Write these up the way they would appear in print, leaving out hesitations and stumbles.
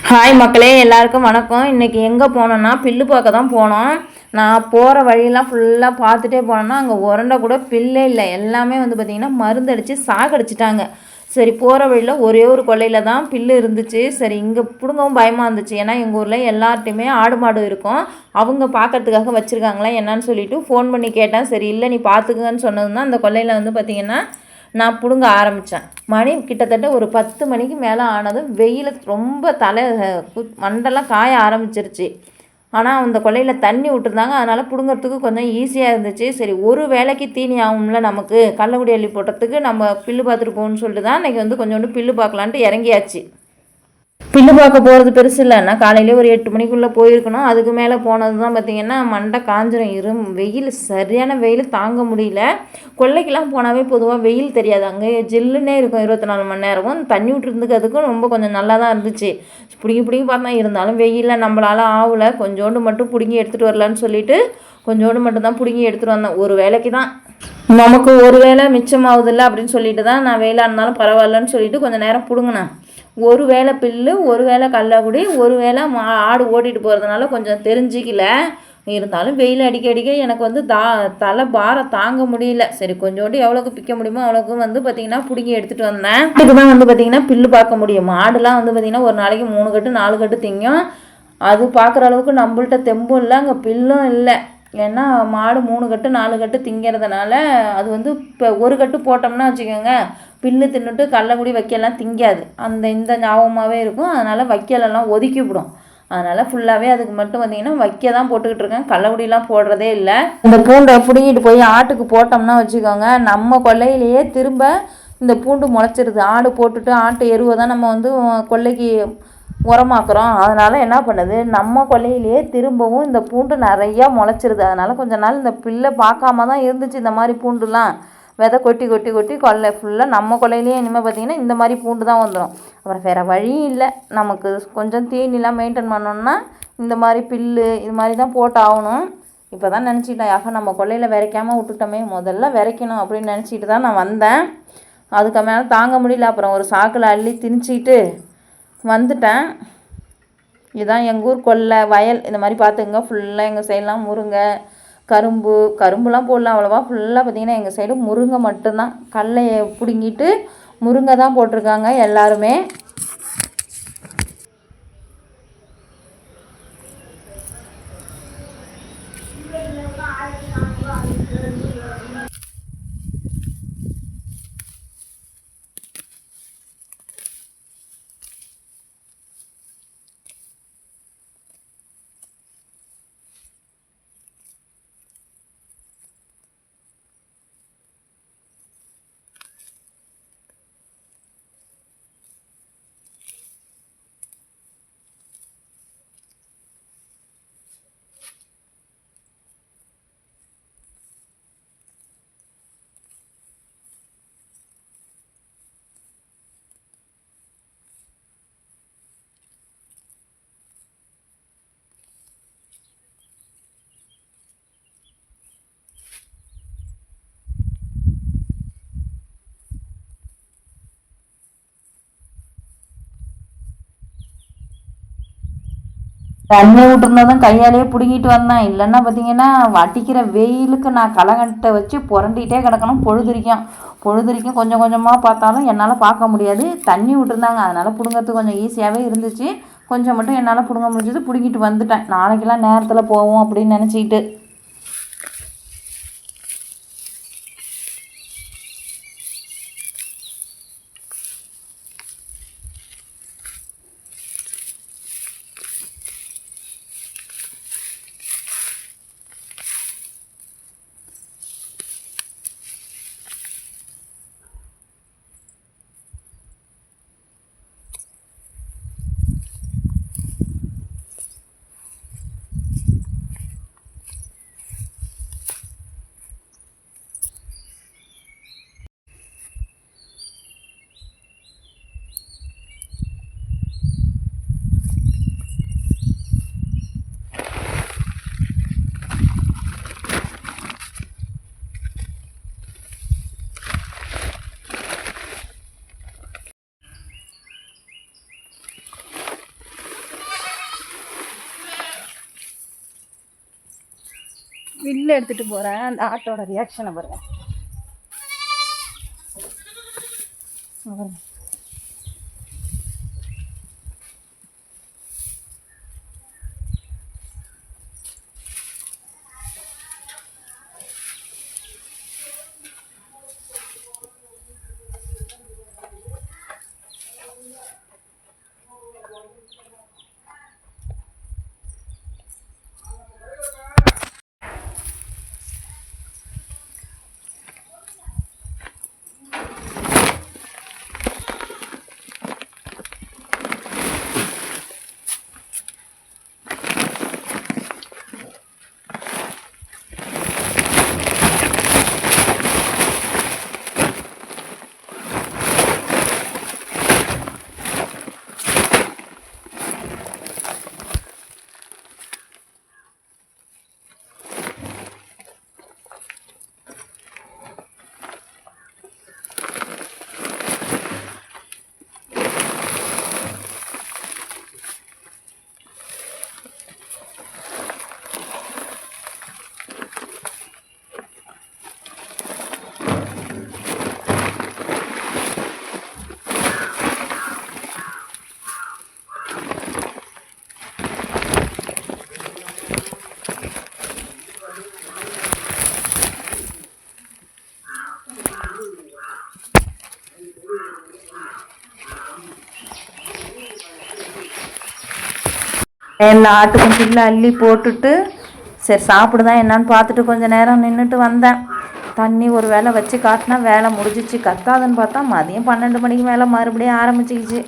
Hi மக்களே, எல்லாருக்கும் வணக்கம். இன்றைக்கி எங்கே போனோன்னா பில்லு பார்க்க தான் போனோம். நான் போகிற வழியெல்லாம் ஃபுல்லாக பார்த்துட்டே போனோன்னா அங்கே உரண்ட கூட பில்லே இல்லை. எல்லாமே வந்து பார்த்திங்கன்னா மருந்தடித்து சாகடிச்சிட்டாங்க. சரி, போகிற வழியில் ஒரே ஒரு கொல்லையில் தான் பில்லு இருந்துச்சு. சரி, இங்கே பிடுங்கவும் பயமாக இருந்துச்சு. ஏன்னா எங்கள் ஊரில் எல்லார்ட்டையுமே ஆடு மாடு இருக்கும். அவங்க பார்க்கறதுக்காக வச்சுருக்காங்களா என்னன்னு சொல்லிவிட்டு ஃபோன் பண்ணி கேட்டேன். சரி, இல்லை நீ பார்த்துக்குங்கன்னு சொன்னது தான் அந்த கொல்லையில் வந்து பார்த்திங்கன்னா நான் பிடுங்க ஆரம்பித்தேன். மணி கிட்டத்தட்ட ஒரு 10 மணிக்கு மேலே ஆனதும் வெயில் ரொம்ப மண்டெல்லாம் காய ஆரம்பிச்சிருச்சு. ஆனால் அந்த கொல்லையில் தண்ணி விட்டுருந்தாங்க. அதனால் பிடுங்கிறதுக்கு கொஞ்சம் ஈஸியாக இருந்துச்சு. சரி, ஒரு வேலைக்கு தீனி ஆகும்ல நமக்கு, கள்ளக்குடி அள்ளி போட்டதுக்கு நம்ம பில்லு பார்த்துட்டு போகணுன்னு சொல்லிட்டு தான் இன்றைக்கி வந்து கொஞ்சோண்டு பில்லு பார்க்கலான்ட்டு இறங்கியாச்சு. பில்லு பார்க்க போகிறது பெருசு இல்லைன்னா காலையிலே ஒரு 8 மணிக்குள்ளே போயிருக்கணும். அதுக்கு மேலே போனது தான் பார்த்திங்கன்னா மண்டை காஞ்சிரும். வெயில் சரியான வெயில் தாங்க முடியல. கொல்லைக்கெல்லாம் போனாவே பொதுவாக வெயில் தெரியாது, அங்கே ஜில்லுன்னே இருக்கும் 24 மணி நேரமும். தண்ணி விட்டுருந்துக்கு அதுக்கும் ரொம்ப கொஞ்சம் நல்லா தான் இருந்துச்சு. பிடிங்கி பார்த்தா இருந்தாலும் வெயிலில் நம்மளால் ஆகலை. கொஞ்சோண்டு மட்டும் பிடுங்கி எடுத்துகிட்டு வரலான்னு சொல்லிவிட்டு கொஞ்சோண்டு மட்டும் தான் பிடுங்கி எடுத்துகிட்டு வந்தேன். ஒரு வேலைக்கு தான் நமக்கு ஒரு வேலை மிச்சமாகுதில்ல அப்படின்னு சொல்லிட்டு தான் நான் வெயிலாக இருந்தாலும் பரவாயில்லன்னு சொல்லிட்டு கொஞ்சம் நேரம் பிடுங்கினேன். ஒரு வேளை பில்லு, ஒரு வேளை கள்ளக்குடி, ஒரு வேளை ஆடு ஓட்டிகிட்டு போகிறதுனால கொஞ்சம் தெரிஞ்சிக்கல. இருந்தாலும் வெயில் அடிக்க அடிக்க எனக்கு வந்து தலை பாரம் தாங்க முடியல. சரி, கொஞ்சோண்டு எவ்வளோக்கு பிக்க முடியுமோ அவ்வளோக்கு வந்து பார்த்திங்கன்னா பிடுங்கி எடுத்துகிட்டு வந்தேன். அதுக்கு தான் வந்து பார்த்திங்கன்னா பில்லு பார்க்க முடியும். மாடுலாம் வந்து பார்த்திங்கன்னா ஒரு நாளைக்கு 3 கட்டு 4 கட்டு திங்கும். அது பார்க்குற அளவுக்கு நம்மள்ட்ட தெம்பும் இல்லை, அங்கே பில்லும் இல்லை. ஏன்னா மாடு 3 கட்டு 4 கட்டு திங்கிறதுனால அது வந்து இப்போ ஒரு கட்டு போட்டோம்னா வச்சுக்கோங்க, பில்லு தின்னுட்டு கள்ளக்குடி வைக்கெல்லாம் திங்காது. இந்த ஞாபகமாகவே இருக்கும். அதனால் வைக்கலெல்லாம் ஒதுக்கிவிடும். அதனால் ஃபுல்லாகவே அதுக்கு மட்டும் பார்த்திங்கன்னா வைக்க தான் போட்டுக்கிட்டு இருக்கேன். கள்ளக்குடிலாம் போடுறதே இல்லை. இந்த பூண்டை பிடுங்கிட்டு போய் ஆட்டுக்கு போட்டோம்னா வச்சுக்கோங்க, நம்ம கொல்லையிலேயே திரும்ப இந்த பூண்டு முளைச்சிருது. ஆடு போட்டுட்டு ஆட்டு எருவை தான் நம்ம வந்து கொல்லைக்கு உரமாக்குறோம். அதனால் என்ன பண்ணுது, நம்ம கொல்லையிலேயே திரும்பவும் இந்த பூண்டு நிறையா முளைச்சிருது. அதனால் கொஞ்ச நாள் இந்த பில்லை பார்க்காம தான் இருந்துச்சு. இந்த மாதிரி பூண்டுலாம் விதை கொட்டி கொட்டி கொட்டி கொல்லை ஃபுல்லாக நம்ம கொல்லையிலேயே இனிமேல் பார்த்திங்கன்னா இந்த மாதிரி பூண்டு தான் வந்துடும். அப்புறம் வேறு வழி இல்லை, நமக்கு கொஞ்சம் தீனிலாம் மெயின்டைன் பண்ணோன்னா இந்த மாதிரி பில்லு இது மாதிரி தான் போட்டு ஆகணும். இப்போ தான் நினச்சிட்டேன், ஆக நம்ம கொல்லையில் விதைக்காமல் விட்டுட்டோமே, முதல்ல விதைக்கணும் அப்படின்னு நினச்சிட்டு தான் நான் வந்தேன். அதுக்கு மேலே தாங்க முடியல. அப்புறம் ஒரு சாக்கில் அள்ளி திணிச்சிக்கிட்டு வந்துட்டேன். இதுதான் எங்கள் ஊர் கொல்லை வயல். இந்த மாதிரி பார்த்துங்க, ஃபுல்லாக எங்கள் சைடெலாம் முருங்கை, கரும்புலாம் போடலாம் அவ்வளோவா. ஃபுல்லாக பார்த்திங்கன்னா எங்கள் சைடு முருங்கை மட்டும்தான். கடலையை பிடுங்கிட்டு முருங்கை தான் போட்டிருக்காங்க எல்லாருமே. தண்ணி விட்டுருந்ததும் கையாலேயே பிடுங்கிட்டு வந்தேன். இல்லைன்னா பார்த்தீங்கன்னா அடிக்கிற வெயிலுக்கு நான் களைகட்டை வச்சு புரண்டிகிட்டே கிடக்கணும். பொழுதுரிக்கும் கொஞ்சம் கொஞ்சமாக பார்த்தாலும் என்னால் பார்க்க முடியாது. தண்ணி விட்டுருந்தாங்க, அதனால் பிடுங்கிறதுக்கு கொஞ்சம் ஈஸியாகவே இருந்துச்சு. கொஞ்சம் மட்டும் என்னால் பிடுங்க முடிஞ்சது, பிடுங்கிட்டு வந்துட்டேன். நாளைக்கெல்லாம் நேரத்தில் போவோம் அப்படின்னு நினச்சிக்கிட்டு. வில்ல எடுத்துகிட்டு போகிறேன். அந்த ஆட்டோட ரியாக்ஷனை பாருங்கள். எல்லா ஆட்டுக்கும் புல்லை அள்ளி போட்டுட்டு சரி சாப்பிடுதான் என்னான்னு பார்த்துட்டு கொஞ்சம் நேரம் நின்றுட்டு வந்தேன். தண்ணி ஒரு வேளை வச்சு காட்டினா வேலை முடிஞ்சிச்சு. கத்தாதுன்னு பார்த்தா மதியம் 12 மணிக்கு மேலே மறுபடியும் ஆரம்பிச்சிக்கிச்சு.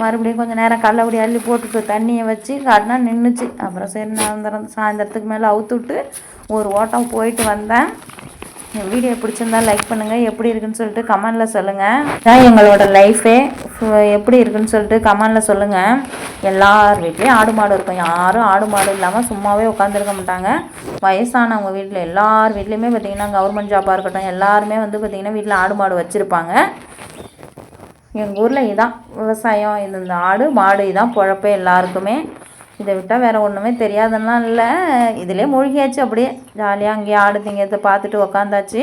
மறுபடியும் கொஞ்சம் நேரம் கல்லபடி அள்ளி போட்டுட்டு தண்ணியை வச்சு காட்டினா நின்றுச்சு. அப்புறம் சரி நான் சாயந்தரத்துக்கு மேலே அவுத்து விட்டு ஒரு ஓட்டம் போயிட்டு வந்தேன். என் வீடியோ பிடிச்சிருந்தா லைக் பண்ணுங்கள். எப்படி இருக்குன்னு சொல்லிட்டு கமெண்டில் சொல்லுங்கள். இதான் எங்களோட லைஃபே எப்படி இருக்குன்னு சொல்லிட்டு கமெண்டில் சொல்லுங்கள். எல்லார் வீட்லேயும் ஆடு மாடு இருக்கும். யாரும் ஆடு மாடு இல்லாமல் சும்மாவே உட்காந்துருக்க மாட்டாங்க. வயசானவங்க வீட்டில் எல்லார் வீட்லேயுமே பார்த்திங்கன்னா கவர்மெண்ட் ஜாப்பாக இருக்கட்டும் எல்லாருமே வந்து பார்த்திங்கன்னா வீட்டில் ஆடு மாடு வச்சுருப்பாங்க. எங்கள் ஊரில் இதான் விவசாயம், இந்த ஆடு மாடு இதான் பொழப்பே எல்லாருக்குமே. இதை விட்டால் வேறு ஒன்றுமே தெரியாதுன்னா இல்லை. இதிலே மூழ்கியாச்சு. அப்படியே ஜாலியாக அங்கேயே ஆடு திங்கிறத பார்த்துட்டு உக்காந்தாச்சு.